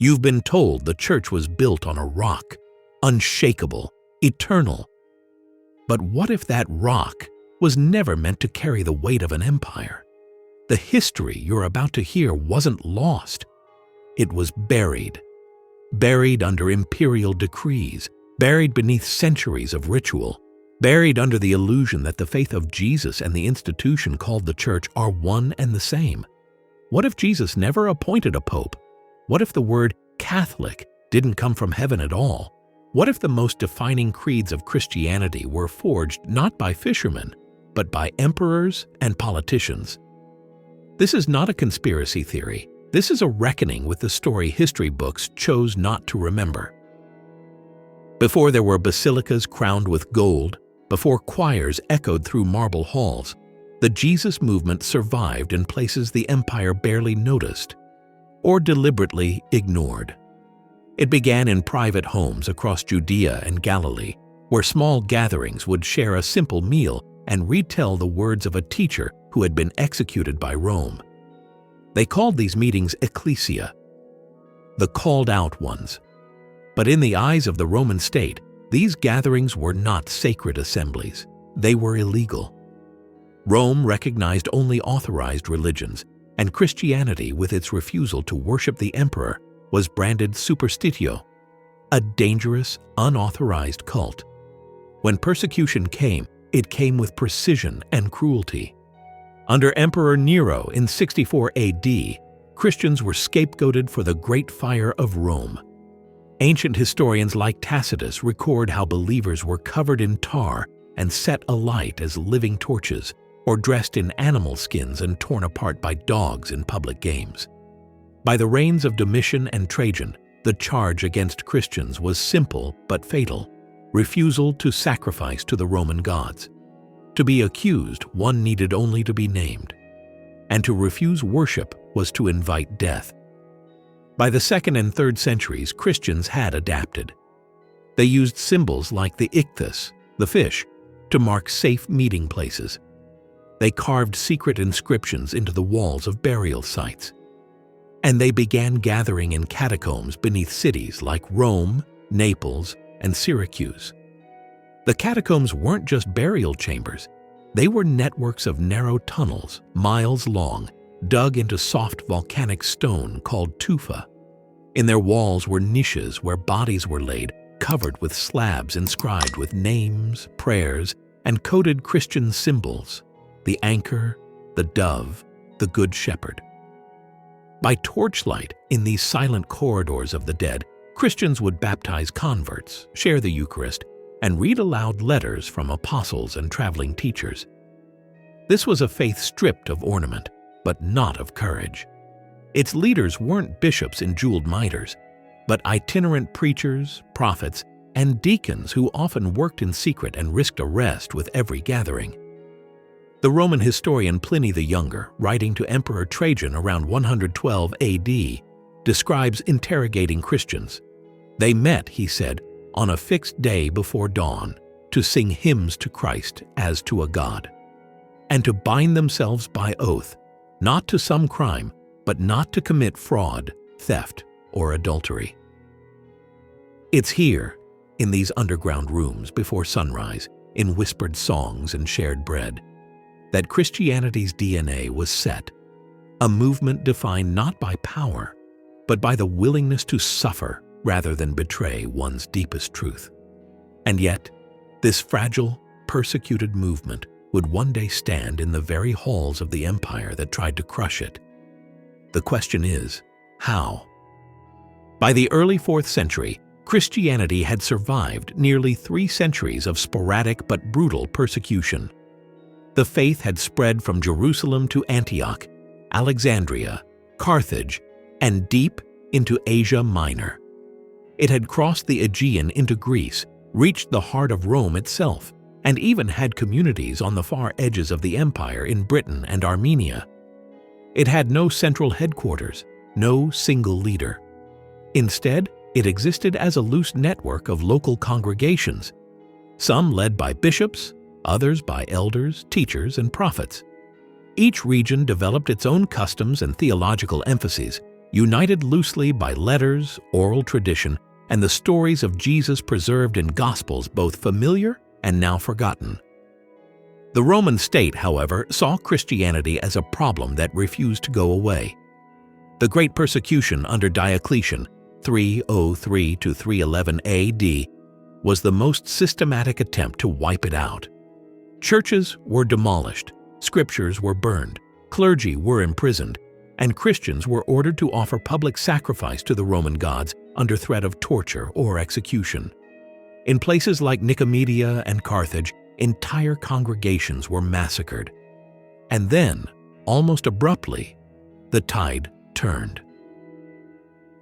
You've been told the church was built on a rock, unshakable, eternal. But what if that rock was never meant to carry the weight of an empire? The history you're about to hear wasn't lost. It was buried. Buried under imperial decrees, buried beneath centuries of ritual, buried under the illusion that the faith of Jesus and the institution called the church are one and the same. What if Jesus never appointed a pope? What if the word Catholic didn't come from heaven at all? What if the most defining creeds of Christianity were forged not by fishermen, but by emperors and politicians? This is not a conspiracy theory. This is a reckoning with the story history books chose not to remember. Before there were basilicas crowned with gold, before choirs echoed through marble halls, the Jesus movement survived in places the empire barely noticed or deliberately ignored. It began in private homes across Judea and Galilee, where small gatherings would share a simple meal and retell the words of a teacher who had been executed by Rome. They called these meetings ecclesia, the called out ones. But in the eyes of the Roman state, these gatherings were not sacred assemblies. They were illegal. Rome recognized only authorized religions, and Christianity, with its refusal to worship the emperor, was branded superstitio, a dangerous, unauthorized cult. When persecution came, it came with precision and cruelty. Under Emperor Nero in 64 AD, Christians were scapegoated for the Great Fire of Rome. Ancient historians like Tacitus record how believers were covered in tar and set alight as living torches, or dressed in animal skins and torn apart by dogs in public games. By the reigns of Domitian and Trajan, the charge against Christians was simple but fatal: refusal to sacrifice to the Roman gods. To be accused, one needed only to be named, and to refuse worship was to invite death. By the 2nd and 3rd centuries, Christians had adapted. They used symbols like the ichthys, the fish, to mark safe meeting places. They carved secret inscriptions into the walls of burial sites. And they began gathering in catacombs beneath cities like Rome, Naples, and Syracuse. The catacombs weren't just burial chambers. They were networks of narrow tunnels, miles long, dug into soft volcanic stone called tufa. In their walls were niches where bodies were laid, covered with slabs inscribed with names, prayers, and coded Christian symbols: the anchor, the dove, the good shepherd. By torchlight, in these silent corridors of the dead, Christians would baptize converts, share the Eucharist, and read aloud letters from apostles and traveling teachers. This was a faith stripped of ornament, but not of courage. Its leaders weren't bishops in jeweled mitres, but itinerant preachers, prophets, and deacons who often worked in secret and risked arrest with every gathering. The Roman historian Pliny the Younger, writing to Emperor Trajan around 112 AD, describes interrogating Christians. They met, he said, on a fixed day before dawn, to sing hymns to Christ as to a god, and to bind themselves by oath, not to some crime, but not to commit fraud, theft, or adultery. It's here, in these underground rooms before sunrise, in whispered songs and shared bread, that Christianity's DNA was set, a movement defined not by power, but by the willingness to suffer rather than betray one's deepest truth. And yet, this fragile, persecuted movement would one day stand in the very halls of the empire that tried to crush it. The question is, how? By the early 4th century, Christianity had survived nearly 3 centuries of sporadic but brutal persecution. The faith had spread from Jerusalem to Antioch, Alexandria, Carthage, and deep into Asia Minor. It had crossed the Aegean into Greece, reached the heart of Rome itself, and even had communities on the far edges of the empire in Britain and Armenia. It had no central headquarters, no single leader. Instead, it existed as a loose network of local congregations, some led by bishops, others by elders, teachers, and prophets. Each region developed its own customs and theological emphases, united loosely by letters, oral tradition, and the stories of Jesus preserved in Gospels both familiar and now forgotten. The Roman state, however, saw Christianity as a problem that refused to go away. The Great Persecution under Diocletian, 303 to 311 AD, was the most systematic attempt to wipe it out. Churches were demolished, scriptures were burned, clergy were imprisoned, and Christians were ordered to offer public sacrifice to the Roman gods under threat of torture or execution. In places like Nicomedia and Carthage, entire congregations were massacred. And then, almost abruptly, the tide turned.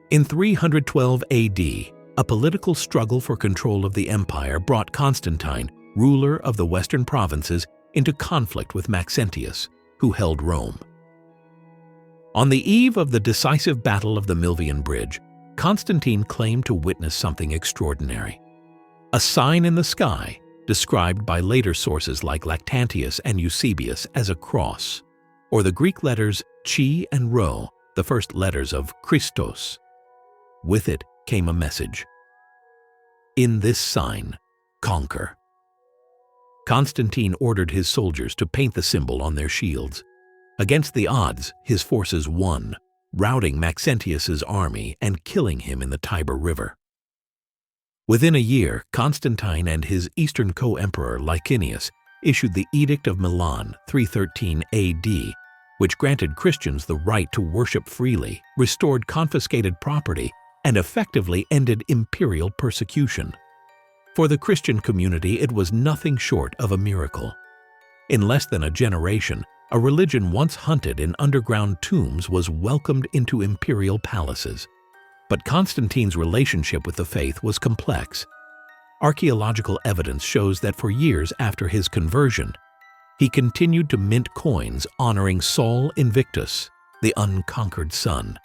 In 312 AD, a political struggle for control of the empire brought Constantine, ruler of the western provinces, into conflict with Maxentius, who held Rome. On the eve of the decisive Battle of the Milvian Bridge, Constantine claimed to witness something extraordinary. A sign in the sky, described by later sources like Lactantius and Eusebius as a cross, or the Greek letters chi and rho, the first letters of Christos. With it came a message. In this sign, conquer. Constantine ordered his soldiers to paint the symbol on their shields. Against the odds, his forces won, routing Maxentius's army and killing him in the Tiber River. Within a year, Constantine and his eastern co-emperor Licinius issued the Edict of Milan, 313 AD, which granted Christians the right to worship freely, restored confiscated property, and effectively ended imperial persecution. For the Christian community, it was nothing short of a miracle. In less than a generation, a religion once hunted in underground tombs was welcomed into imperial palaces. But Constantine's relationship with the faith was complex. Archaeological evidence shows that for years after his conversion, he continued to mint coins honoring Sol Invictus, the unconquered sun.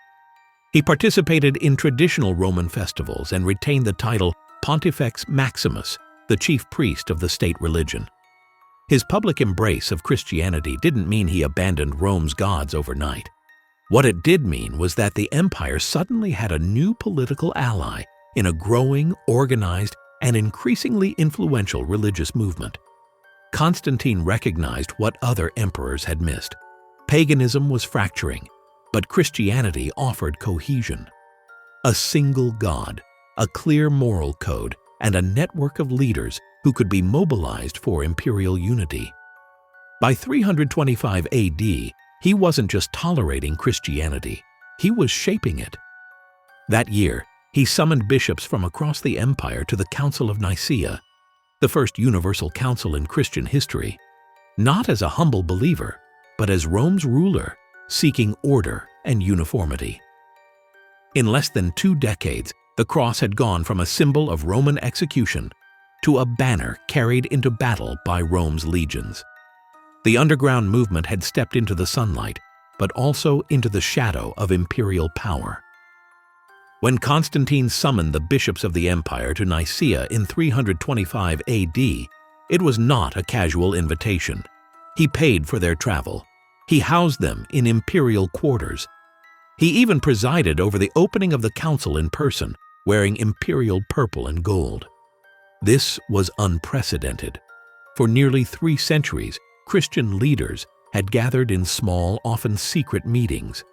He participated in traditional Roman festivals and retained the title Pontifex Maximus, the chief priest of the state religion. His public embrace of Christianity didn't mean he abandoned Rome's gods overnight. What it did mean was that the empire suddenly had a new political ally in a growing, organized, and increasingly influential religious movement. Constantine recognized what other emperors had missed. Paganism was fracturing, but Christianity offered cohesion. A single God, a clear moral code, and a network of leaders who could be mobilized for imperial unity. By 325 AD, he wasn't just tolerating Christianity, he was shaping it. That year, he summoned bishops from across the empire to the Council of Nicaea, the first universal council in Christian history, not as a humble believer, but as Rome's ruler, seeking order and uniformity. In less than 2 decades, the cross had gone from a symbol of Roman execution to a banner carried into battle by Rome's legions. The underground movement had stepped into the sunlight, but also into the shadow of imperial power. When Constantine summoned the bishops of the empire to Nicaea in 325 AD, it was not a casual invitation. He paid for their travel. He housed them in imperial quarters. He even presided over the opening of the council in person, wearing imperial purple and gold. This was unprecedented. For nearly 3 centuries, Christian leaders had gathered in small, often secret meetings.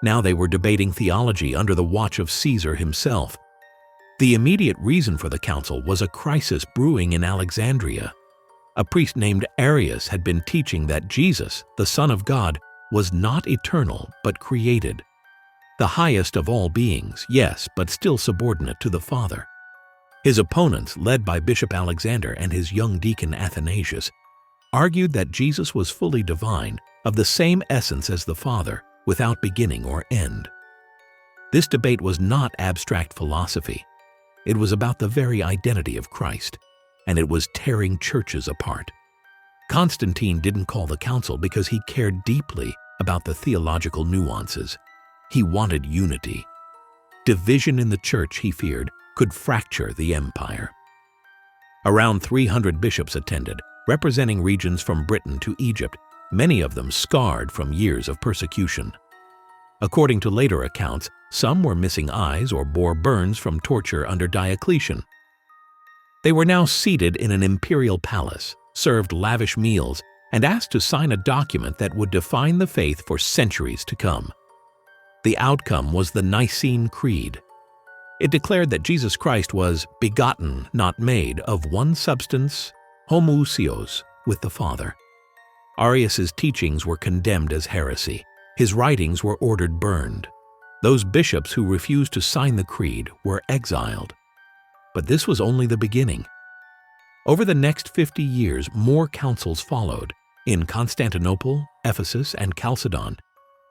Now they were debating theology under the watch of Caesar himself. The immediate reason for the council was a crisis brewing in Alexandria. A priest named Arius had been teaching that Jesus, the Son of God, was not eternal but created. The highest of all beings, yes, but still subordinate to the Father. His opponents, led by Bishop Alexander and his young deacon Athanasius, argued that Jesus was fully divine, of the same essence as the Father, without beginning or end. This debate was not abstract philosophy. It was about the very identity of Christ, and it was tearing churches apart. Constantine didn't call the council because he cared deeply about the theological nuances. He wanted unity. Division in the church, he feared, could fracture the empire. Around 300 bishops attended, representing regions from Britain to Egypt, many of them scarred from years of persecution. According to later accounts, some were missing eyes or bore burns from torture under Diocletian. They were now seated in an imperial palace, served lavish meals, and asked to sign a document that would define the faith for centuries to come. The outcome was the Nicene Creed. It declared that Jesus Christ was begotten, not made, of one substance, homoousios, with the Father. Arius's teachings were condemned as heresy. His writings were ordered burned. Those bishops who refused to sign the creed were exiled. But this was only the beginning. Over the next 50 years, more councils followed, in Constantinople, Ephesus, and Chalcedon,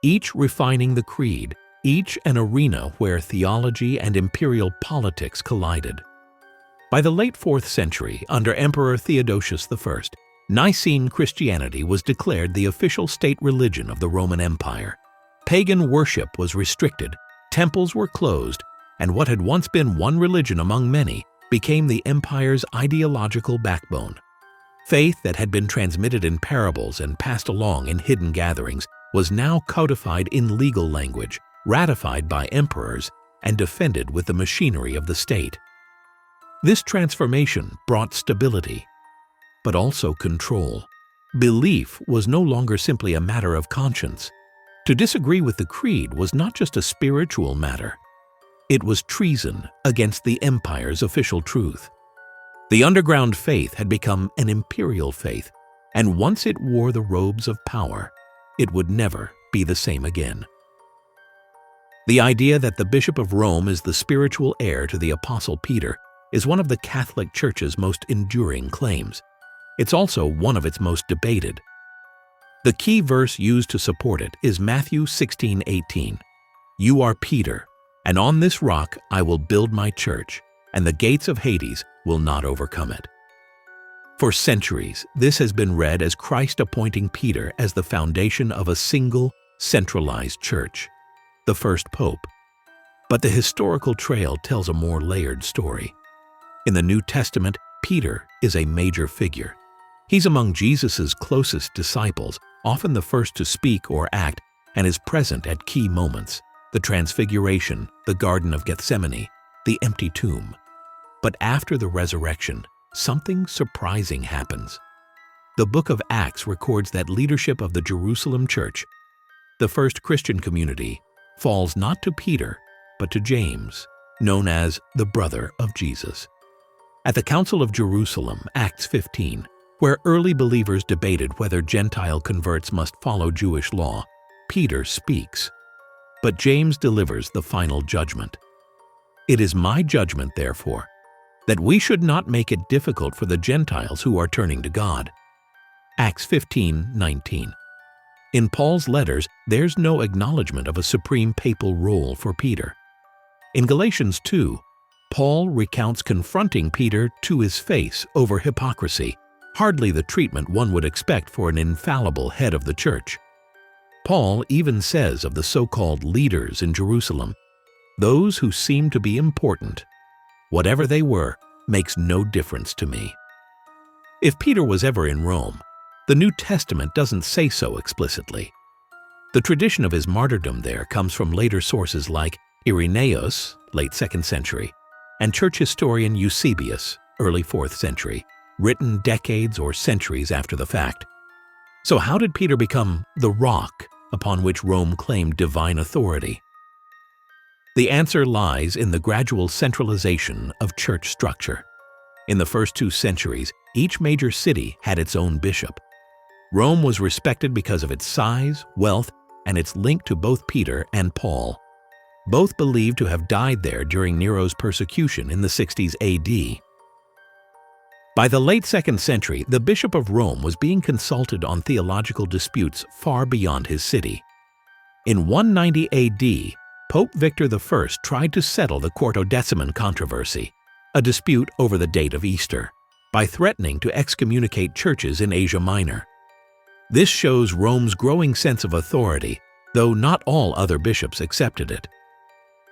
each refining the creed, each an arena where theology and imperial politics collided. By the late 4th century, under Emperor Theodosius I, Nicene Christianity was declared the official state religion of the Roman Empire. Pagan worship was restricted, temples were closed, and what had once been one religion among many became the empire's ideological backbone. Faith that had been transmitted in parables and passed along in hidden gatherings was now codified in legal language, ratified by emperors, and defended with the machinery of the state. This transformation brought stability, but also control. Belief was no longer simply a matter of conscience. To disagree with the creed was not just a spiritual matter. It was treason against the empire's official truth. The underground faith had become an imperial faith, and once it wore the robes of power, it would never be the same again. The idea that the Bishop of Rome is the spiritual heir to the Apostle Peter is one of the Catholic Church's most enduring claims. It's also one of its most debated. The key verse used to support it is Matthew 16:18. "You are Peter, and on this rock I will build my church, and the gates of Hades will not overcome it." For centuries, this has been read as Christ appointing Peter as the foundation of a single, centralized church, the first pope. But the historical trail tells a more layered story. In the New Testament, Peter is a major figure. He's among Jesus' closest disciples, often the first to speak or act, and is present at key moments: the Transfiguration, the Garden of Gethsemane, the empty tomb. But after the resurrection, something surprising happens. The book of Acts records that leadership of the Jerusalem church, the first Christian community, falls not to Peter, but to James, known as the brother of Jesus. At the Council of Jerusalem, Acts 15, where early believers debated whether Gentile converts must follow Jewish law, Peter speaks. But James delivers the final judgment. "It is my judgment, therefore, that we should not make it difficult for the Gentiles who are turning to God." Acts 15:19. In Paul's letters, there's no acknowledgement of a supreme papal role for Peter. In Galatians 2, Paul recounts confronting Peter to his face over hypocrisy, hardly the treatment one would expect for an infallible head of the church. Paul even says of the so-called leaders in Jerusalem, "Those who seem to be important, whatever they were, makes no difference to me." If Peter was ever in Rome, the New Testament doesn't say so explicitly. The tradition of his martyrdom there comes from later sources like Irenaeus, late 2nd century, and church historian Eusebius, early 4th century, written decades or centuries after the fact. So how did Peter become the rock upon which Rome claimed divine authority? The answer lies in the gradual centralization of church structure. In the first 2 centuries, each major city had its own bishop. Rome was respected because of its size, wealth, and its link to both Peter and Paul, both believed to have died there during Nero's persecution in the 60s AD. By the late 2nd century, the Bishop of Rome was being consulted on theological disputes far beyond his city. In 190 AD, Pope Victor I tried to settle the Quartodeciman controversy, a dispute over the date of Easter, by threatening to excommunicate churches in Asia Minor. This shows Rome's growing sense of authority, though not all other bishops accepted it.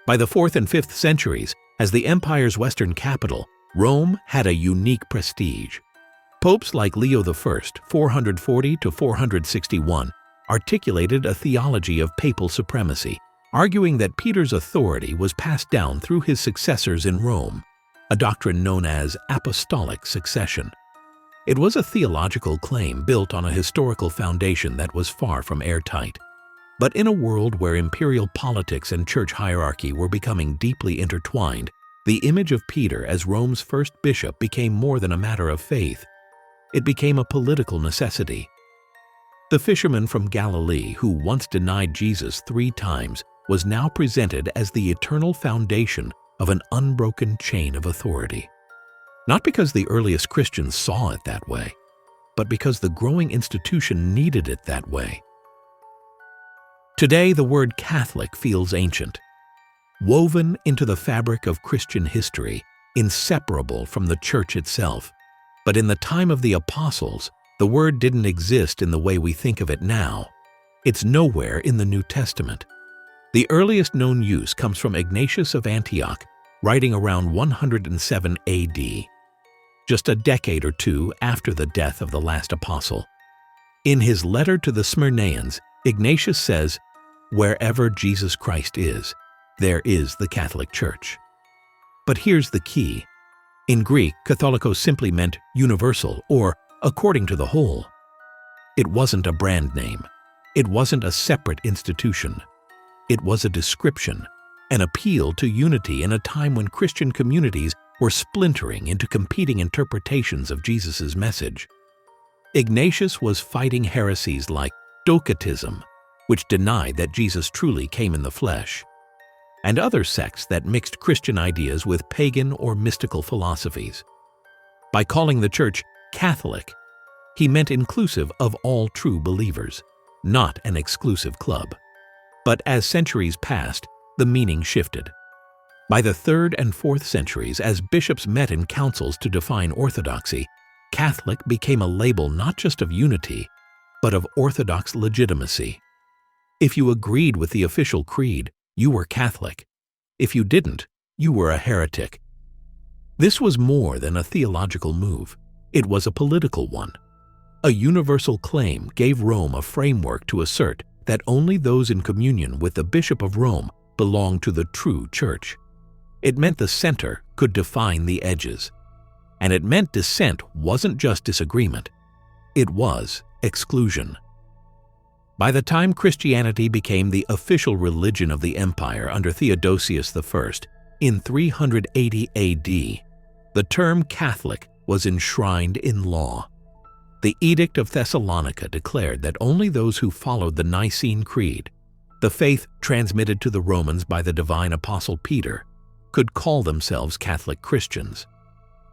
By the 4th and 5th centuries, as the empire's western capital, Rome had a unique prestige. Popes like Leo I, 440 to 461, articulated a theology of papal supremacy, arguing that Peter's authority was passed down through his successors in Rome, a doctrine known as apostolic succession. It was a theological claim built on a historical foundation that was far from airtight. But in a world where imperial politics and church hierarchy were becoming deeply intertwined, the image of Peter as Rome's first bishop became more than a matter of faith. It became a political necessity. The fisherman from Galilee who once denied Jesus 3 times was now presented as the eternal foundation of an unbroken chain of authority. Not because the earliest Christians saw it that way, but because the growing institution needed it that way. Today, the word Catholic feels ancient, woven into the fabric of Christian history, inseparable from the Church itself. But in the time of the Apostles, the word didn't exist in the way we think of it now. It's nowhere in the New Testament. The earliest known use comes from Ignatius of Antioch, writing around 107 AD, just a decade or two after the death of the last apostle. In his letter to the Smyrnaeans, Ignatius says, "Wherever Jesus Christ is, there is the Catholic Church." But here's the key. In Greek, Catholicos simply meant universal or according to the whole. It wasn't a brand name. It wasn't a separate institution. It was a description, an appeal to unity in a time when Christian communities were splintering into competing interpretations of Jesus' message. Ignatius was fighting heresies like Docetism, which denied that Jesus truly came in the flesh, and other sects that mixed Christian ideas with pagan or mystical philosophies. By calling the Church Catholic, he meant inclusive of all true believers, not an exclusive club. But as centuries passed, the meaning shifted. By the 3rd and 4th centuries, as bishops met in councils to define orthodoxy, Catholic became a label not just of unity, but of orthodox legitimacy. If you agreed with the official creed, you were Catholic. If you didn't, you were a heretic. This was more than a theological move. It was a political one. A universal claim gave Rome a framework to assert that only those in communion with the Bishop of Rome belonged to the true Church. It meant the center could define the edges. And it meant dissent wasn't just disagreement. It was exclusion. By the time Christianity became the official religion of the empire under Theodosius I in 380 AD, the term Catholic was enshrined in law. The Edict of Thessalonica declared that only those who followed the Nicene Creed, the faith transmitted to the Romans by the divine apostle Peter, could call themselves Catholic Christians.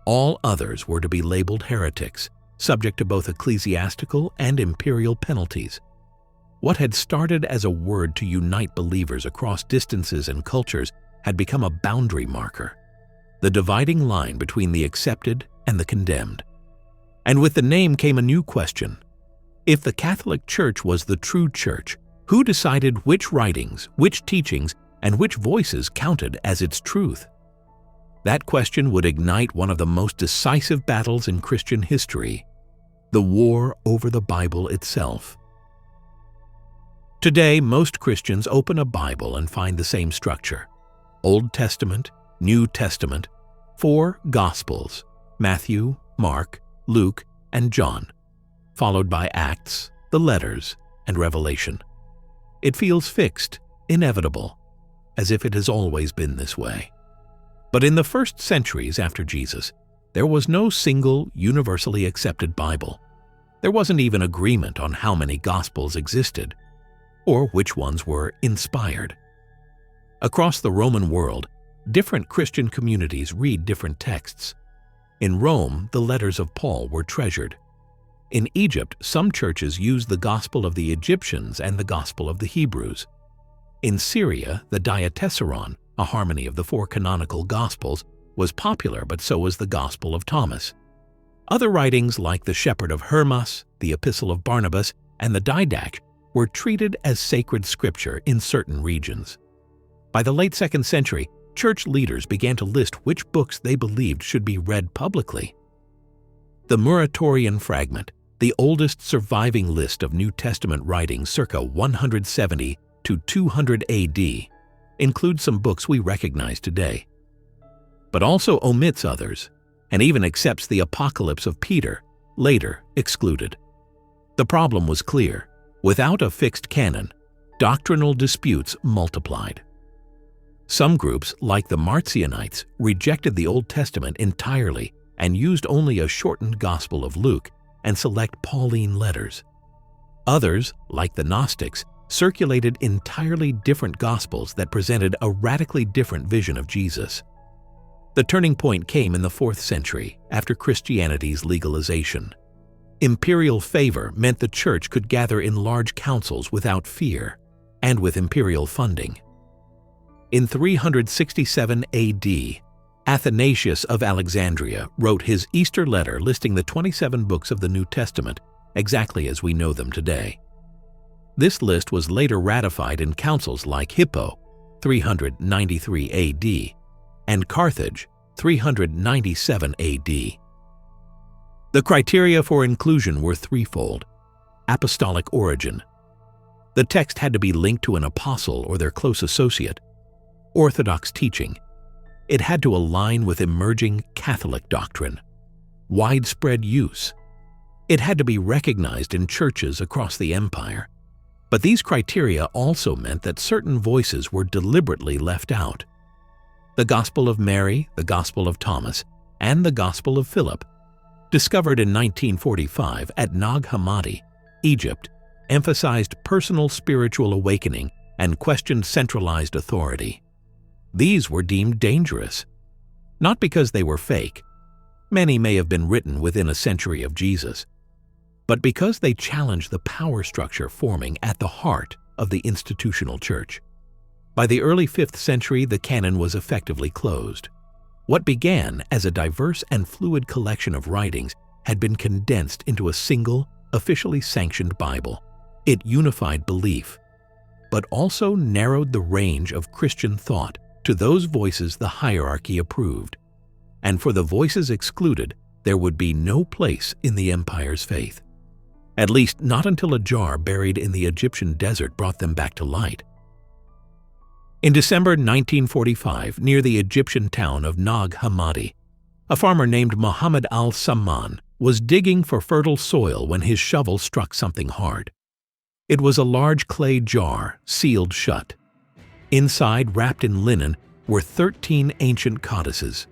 All others were to be labeled heretics, subject to both ecclesiastical and imperial penalties. What had started as a word to unite believers across distances and cultures had become a boundary marker, the dividing line between the accepted and the condemned. And with the name came a new question. If the Catholic Church was the true Church, who decided which writings, which teachings, and which voices counted as its truth? That question would ignite one of the most decisive battles in Christian history, the war over the Bible itself. Today, most Christians open a Bible and find the same structure: Old Testament, New Testament, 4 Gospels, Matthew, Mark, Luke, and John, followed by Acts, the letters, and Revelation. It feels fixed, inevitable, as if it has always been this way. But in the first centuries after Jesus, there was no single, universally accepted Bible. There wasn't even agreement on how many Gospels existed, or which ones were inspired. Across the Roman world, different Christian communities read different texts. In Rome, the letters of Paul were treasured. In Egypt, some churches used the Gospel of the Egyptians and the Gospel of the Hebrews. In Syria, the Diatessaron, a harmony of the 4 canonical Gospels, was popular, but so was the Gospel of Thomas. Other writings like the Shepherd of Hermas, the Epistle of Barnabas, and the Didache were treated as sacred scripture in certain regions. By the late 2nd century, church leaders began to list which books they believed should be read publicly. The Muratorian Fragment, the oldest surviving list of New Testament writings circa 170 to 200 AD, includes some books we recognize today, but also omits others, and even accepts the Apocalypse of Peter, later excluded. The problem was clear. Without a fixed canon, doctrinal disputes multiplied. Some groups, like the Marcionites, rejected the Old Testament entirely and used only a shortened Gospel of Luke and select Pauline letters. Others, like the Gnostics, circulated entirely different Gospels that presented a radically different vision of Jesus. The turning point came in the 4th century, after Christianity's legalization. Imperial favor meant the Church could gather in large councils without fear, and with imperial funding. In 367 AD, Athanasius of Alexandria wrote his Easter letter listing the 27 books of the New Testament exactly as we know them today. This list was later ratified in councils like Hippo, 393 AD, and Carthage, 397 AD. The criteria for inclusion were threefold. Apostolic origin. The text had to be linked to an apostle or their close associate. Orthodox teaching. It had to align with emerging Catholic doctrine. Widespread use. It had to be recognized in churches across the empire. But these criteria also meant that certain voices were deliberately left out. The Gospel of Mary, the Gospel of Thomas, and the Gospel of Philip, discovered in 1945 at Nag Hammadi, Egypt, emphasized personal spiritual awakening and questioned centralized authority. These were deemed dangerous, not because they were fake. Many may have been written within a century of Jesus, but because they challenged the power structure forming at the heart of the institutional church. By the early 5th century, the canon was effectively closed. What began as a diverse and fluid collection of writings had been condensed into a single, officially sanctioned Bible. It unified belief, but also narrowed the range of Christian thought to those voices the hierarchy approved. And for the voices excluded, there would be no place in the empire's faith. At least not until a jar buried in the Egyptian desert brought them back to light. In December 1945, near the Egyptian town of Nag Hammadi, a farmer named Muhammad al-Samman was digging for fertile soil when his shovel struck something hard. It was a large clay jar, sealed shut. Inside, wrapped in linen, were 13 ancient codices,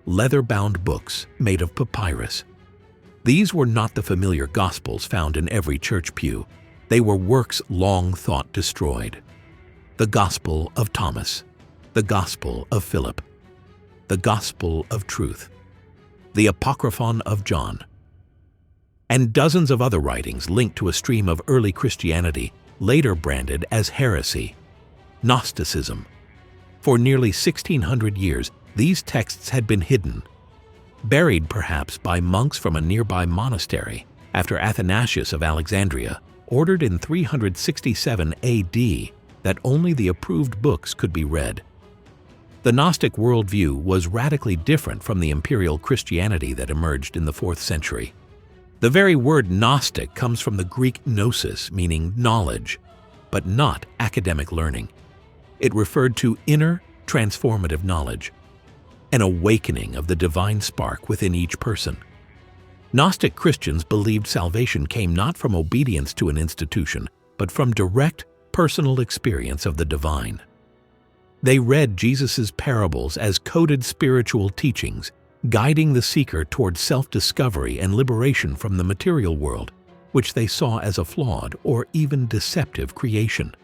leather-bound books made of papyrus. These were not the familiar Gospels found in every church pew. They were works long thought destroyed. The Gospel of Thomas, the Gospel of Philip, the Gospel of Truth, the Apocryphon of John, and dozens of other writings linked to a stream of early Christianity, later branded as heresy, Gnosticism. For nearly 1,600 years, these texts had been hidden, buried perhaps by monks from a nearby monastery after Athanasius of Alexandria ordered in 367 AD that only the approved books could be read. The Gnostic worldview was radically different from the imperial Christianity that emerged in the 4th century. The very word Gnostic comes from the Greek gnosis, meaning knowledge, but not academic learning. It referred to inner, transformative knowledge, an awakening of the divine spark within each person. Gnostic Christians believed salvation came not from obedience to an institution, but from direct, personal experience of the divine. They read Jesus' parables as coded spiritual teachings, guiding the seeker toward self-discovery and liberation from the material world, which they saw as a flawed or even deceptive creation.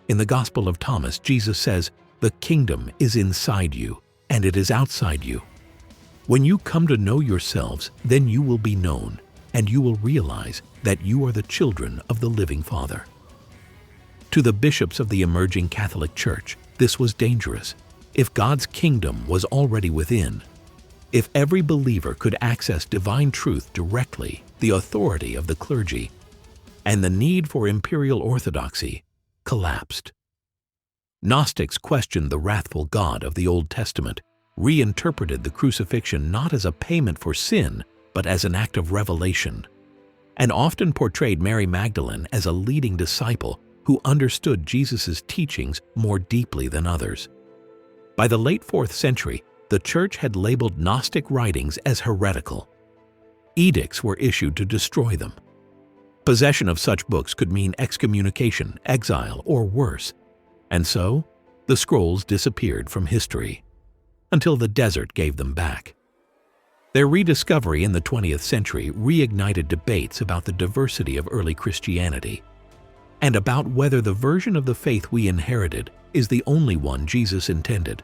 In the Gospel of Thomas, Jesus says, "The kingdom is inside you, and it is outside you. When you come to know yourselves, then you will be known, and you will realize that you are the children of the living Father." To the bishops of the emerging Catholic Church, this was dangerous. If God's kingdom was already within, if every believer could access divine truth directly, the authority of the clergy and the need for imperial orthodoxy collapsed. Gnostics questioned the wrathful God of the Old Testament, reinterpreted the crucifixion not as a payment for sin, but as an act of revelation, and often portrayed Mary Magdalene as a leading disciple who understood Jesus' teachings more deeply than others. By the late 4th century, the Church had labeled Gnostic writings as heretical. Edicts were issued to destroy them. Possession of such books could mean excommunication, exile, or worse, and so the scrolls disappeared from history until the desert gave them back. Their rediscovery in the 20th century reignited debates about the diversity of early Christianity and about whether the version of the faith we inherited is the only one Jesus intended.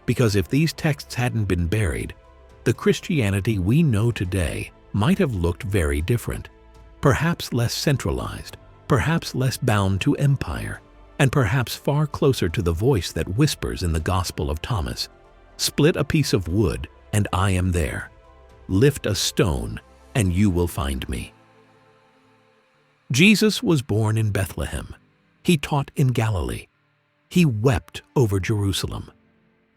Because if these texts hadn't been buried, the Christianity we know today might have looked very different, perhaps less centralized, perhaps less bound to empire, and perhaps far closer to the voice that whispers in the Gospel of Thomas, "Split a piece of wood, and I am there. Lift a stone, and you will find me." Jesus was born in Bethlehem. He taught in Galilee. He wept over Jerusalem.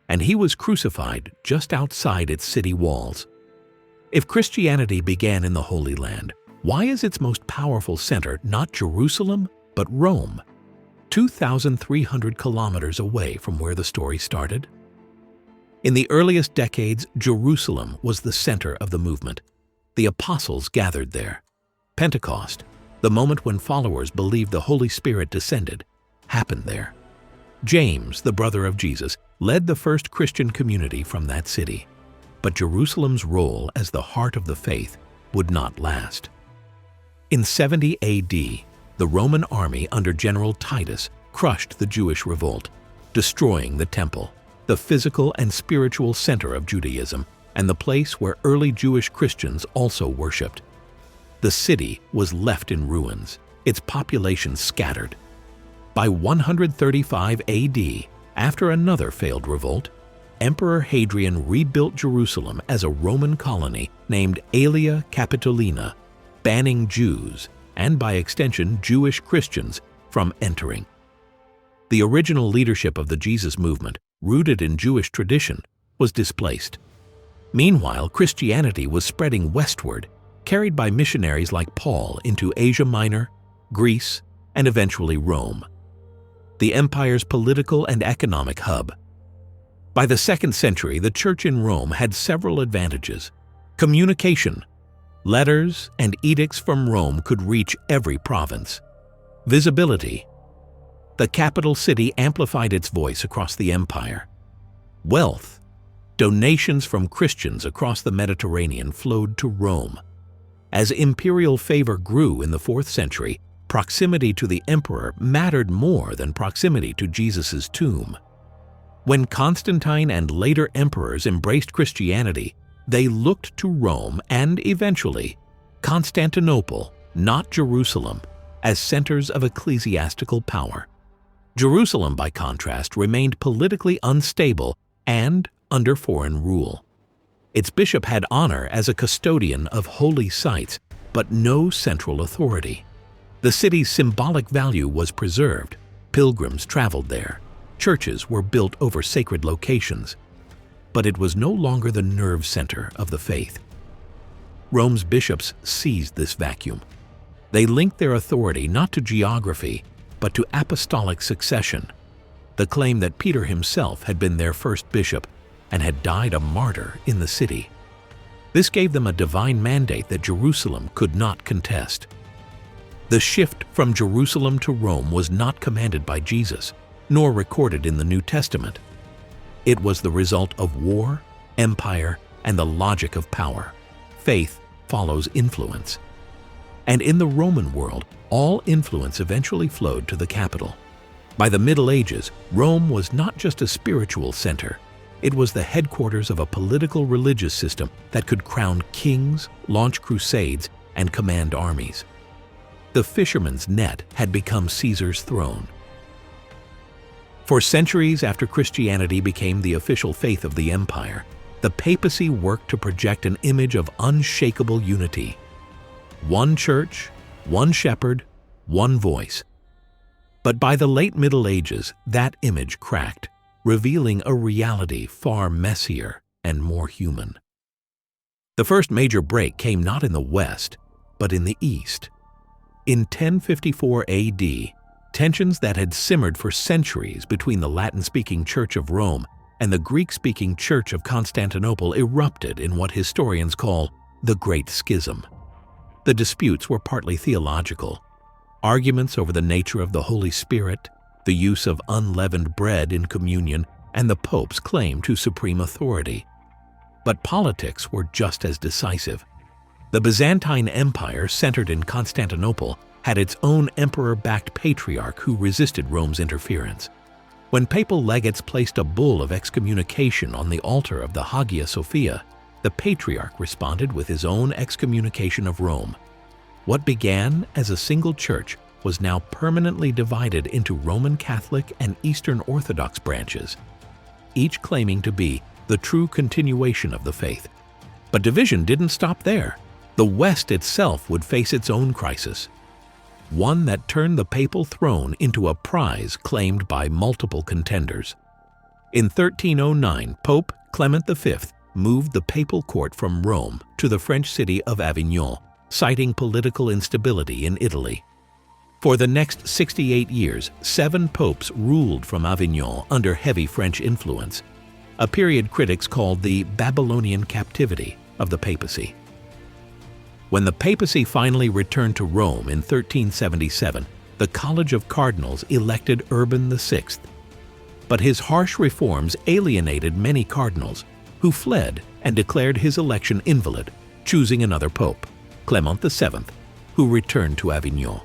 And he was crucified just outside its city walls. If Christianity began in the Holy Land, why is its most powerful center not Jerusalem, but Rome, 2,300 kilometers away from where the story started? In the earliest decades, Jerusalem was the center of the movement. The apostles gathered there. Pentecost, the moment when followers believed the Holy Spirit descended, happened there. James, the brother of Jesus, led the first Christian community from that city. But Jerusalem's role as the heart of the faith would not last. In 70 AD, the Roman army under General Titus crushed the Jewish revolt, destroying the temple, the physical and spiritual center of Judaism, and the place where early Jewish Christians also worshipped. The city was left in ruins, its population scattered. By 135 AD, after another failed revolt, Emperor Hadrian rebuilt Jerusalem as a Roman colony named Aelia Capitolina, banning Jews, and by extension Jewish Christians, from entering. The original leadership of the Jesus movement, rooted in Jewish tradition, was displaced. Meanwhile, Christianity was spreading westward, carried by missionaries like Paul into Asia Minor, Greece, and eventually Rome, the empire's political and economic hub. By the 2nd century, the Church in Rome had several advantages. Communication. Letters and edicts from Rome could reach every province. Visibility. The capital city amplified its voice across the empire. Wealth. Donations from Christians across the Mediterranean flowed to Rome. As imperial favor grew in the 4th century, proximity to the emperor mattered more than proximity to Jesus' tomb. When Constantine and later emperors embraced Christianity, they looked to Rome and, eventually, Constantinople, not Jerusalem, as centers of ecclesiastical power. Jerusalem, by contrast, remained politically unstable and under foreign rule. Its bishop had honor as a custodian of holy sites, but no central authority. The city's symbolic value was preserved. Pilgrims traveled there. Churches were built over sacred locations. But it was no longer the nerve center of the faith. Rome's bishops seized this vacuum. They linked their authority not to geography, but to apostolic succession, the claim that Peter himself had been their first bishop and had died a martyr in the city. This gave them a divine mandate that Jerusalem could not contest. The shift from Jerusalem to Rome was not commanded by Jesus, nor recorded in the New Testament. It was the result of war, empire, and the logic of power. Faith follows influence. And in the Roman world, all influence eventually flowed to the capital. By the Middle Ages, Rome was not just a spiritual center. It was the headquarters of a political religious system that could crown kings, launch crusades, and command armies. The fisherman's net had become Caesar's throne. For centuries after Christianity became the official faith of the empire, the papacy worked to project an image of unshakable unity. One church, one shepherd, one voice. But by the late Middle Ages, that image cracked, revealing a reality far messier and more human. The first major break came not in the West, but in the East. In 1054 AD, Tensions that had simmered for centuries between the Latin-speaking Church of Rome and the Greek-speaking Church of Constantinople erupted in what historians call the Great Schism. The disputes were partly theological. Arguments over the nature of the Holy Spirit, the use of unleavened bread in communion, and the Pope's claim to supreme authority. But politics were just as decisive. The Byzantine Empire, centered in Constantinople, had its own emperor-backed patriarch who resisted Rome's interference. When papal legates placed a bull of excommunication on the altar of the Hagia Sophia, the patriarch responded with his own excommunication of Rome. What began as a single church was now permanently divided into Roman Catholic and Eastern Orthodox branches, each claiming to be the true continuation of the faith. But division didn't stop there. The West itself would face its own crisis, one that turned the papal throne into a prize claimed by multiple contenders. In 1309, Pope Clement V moved the papal court from Rome to the French city of Avignon, citing political instability in Italy. For the next 68 years, 7 popes ruled from Avignon under heavy French influence, a period critics called the Babylonian captivity of the papacy. When the papacy finally returned to Rome in 1377, the College of Cardinals elected Urban VI. But his harsh reforms alienated many cardinals, who fled and declared his election invalid, choosing another pope, Clement VII, who returned to Avignon.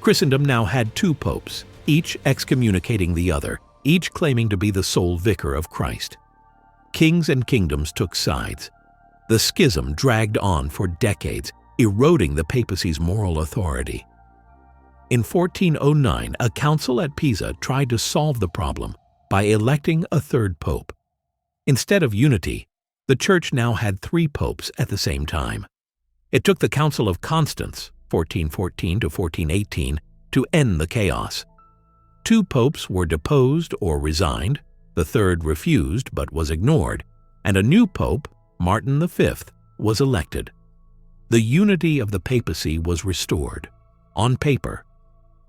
Christendom now had 2 popes, each excommunicating the other, each claiming to be the sole vicar of Christ. Kings and kingdoms took sides. The schism dragged on for decades, eroding the papacy's moral authority. In 1409, a council at Pisa tried to solve the problem by electing a 3rd pope. Instead of unity, the Church now had 3 popes at the same time. It took the Council of Constance, 1414 to 1418, to end the chaos. 2 popes were deposed or resigned, the 3rd refused but was ignored, and a new pope, Martin V, was elected. The unity of the papacy was restored, on paper.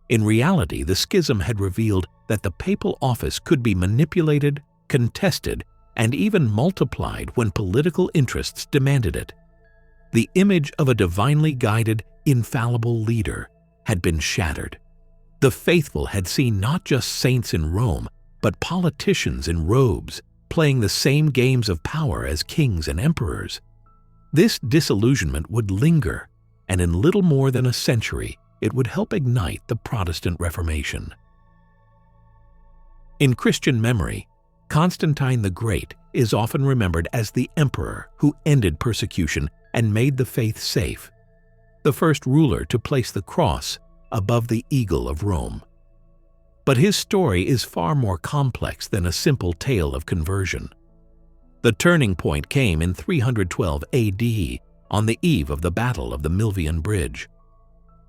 In reality, the schism had revealed that the papal office could be manipulated, contested, and even multiplied when political interests demanded it. The image of a divinely guided, infallible leader had been shattered. The faithful had seen not just saints in Rome, but politicians in robes, playing the same games of power as kings and emperors. This disillusionment would linger, and in little more than a century, it would help ignite the Protestant Reformation. In Christian memory, Constantine the Great is often remembered as the emperor who ended persecution and made the faith safe, the first ruler to place the cross above the eagle of Rome. But his story is far more complex than a simple tale of conversion. The turning point came in 312 AD, on the eve of the Battle of the Milvian Bridge.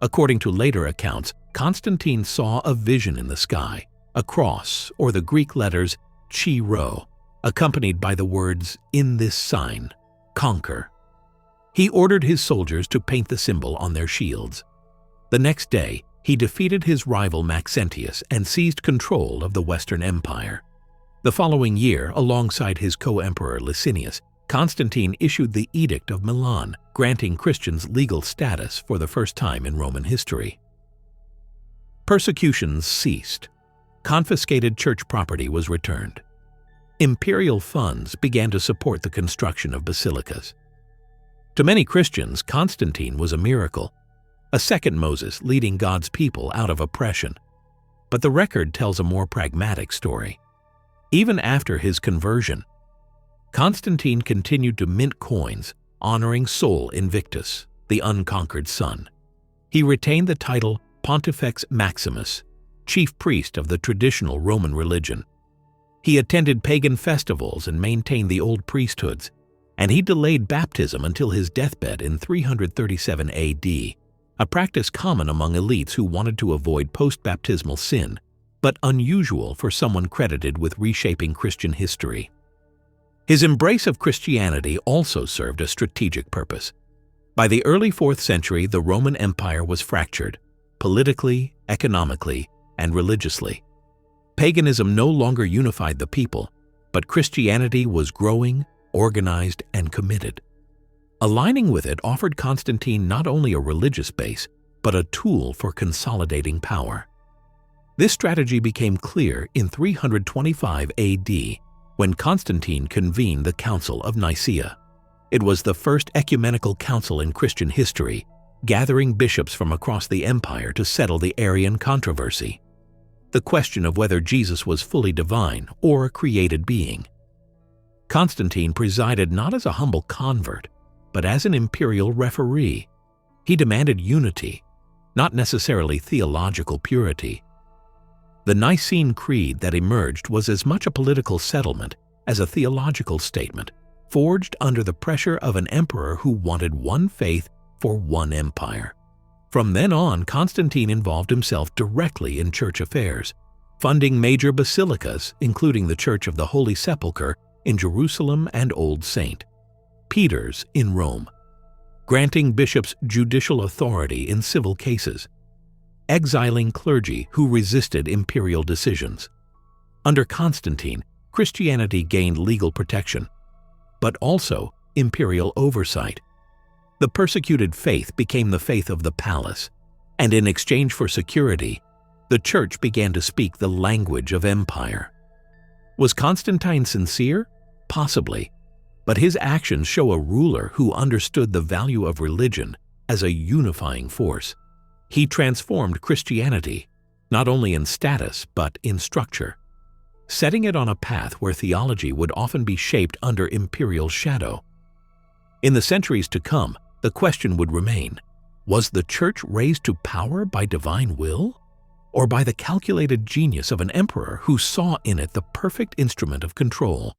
According to later accounts, Constantine saw a vision in the sky, a cross, or the Greek letters Chi Rho, accompanied by the words, "In this sign, conquer." He ordered his soldiers to paint the symbol on their shields. The next day, he defeated his rival Maxentius and seized control of the Western Empire. The following year, alongside his co-emperor Licinius, Constantine issued the Edict of Milan, granting Christians legal status for the first time in Roman history. Persecutions ceased. Confiscated church property was returned. Imperial funds began to support the construction of basilicas. To many Christians, Constantine was a miracle, a second Moses leading God's people out of oppression. But the record tells a more pragmatic story. Even after his conversion, Constantine continued to mint coins, honoring Sol Invictus, the unconquered sun. He retained the title Pontifex Maximus, chief priest of the traditional Roman religion. He attended pagan festivals and maintained the old priesthoods, and he delayed baptism until his deathbed in 337 AD, a practice common among elites who wanted to avoid post-baptismal sin, but unusual for someone credited with reshaping Christian history. His embrace of Christianity also served a strategic purpose. By the early 4th century, the Roman Empire was fractured, politically, economically, and religiously. Paganism no longer unified the people, but Christianity was growing, organized, and committed. Aligning with it offered Constantine not only a religious base, but a tool for consolidating power. This strategy became clear in 325 AD, when Constantine convened the Council of Nicaea. It was the first ecumenical council in Christian history, gathering bishops from across the empire to settle the Arian controversy, the question of whether Jesus was fully divine or a created being. Constantine presided not as a humble convert, but as an imperial referee. He demanded unity, not necessarily theological purity. The Nicene Creed that emerged was as much a political settlement as a theological statement, forged under the pressure of an emperor who wanted one faith for one empire. From then on, Constantine involved himself directly in church affairs, funding major basilicas, including the Church of the Holy Sepulchre in Jerusalem and Old St. Peter's in Rome, granting bishops judicial authority in civil cases, exiling clergy who resisted imperial decisions. Under Constantine, Christianity gained legal protection, but also imperial oversight. The persecuted faith became the faith of the palace, and in exchange for security, the Church began to speak the language of empire. Was Constantine sincere? Possibly, but his actions show a ruler who understood the value of religion as a unifying force. He transformed Christianity, not only in status but in structure, setting it on a path where theology would often be shaped under imperial shadow. In the centuries to come, the question would remain, was the Church raised to power by divine will, or by the calculated genius of an emperor who saw in it the perfect instrument of control?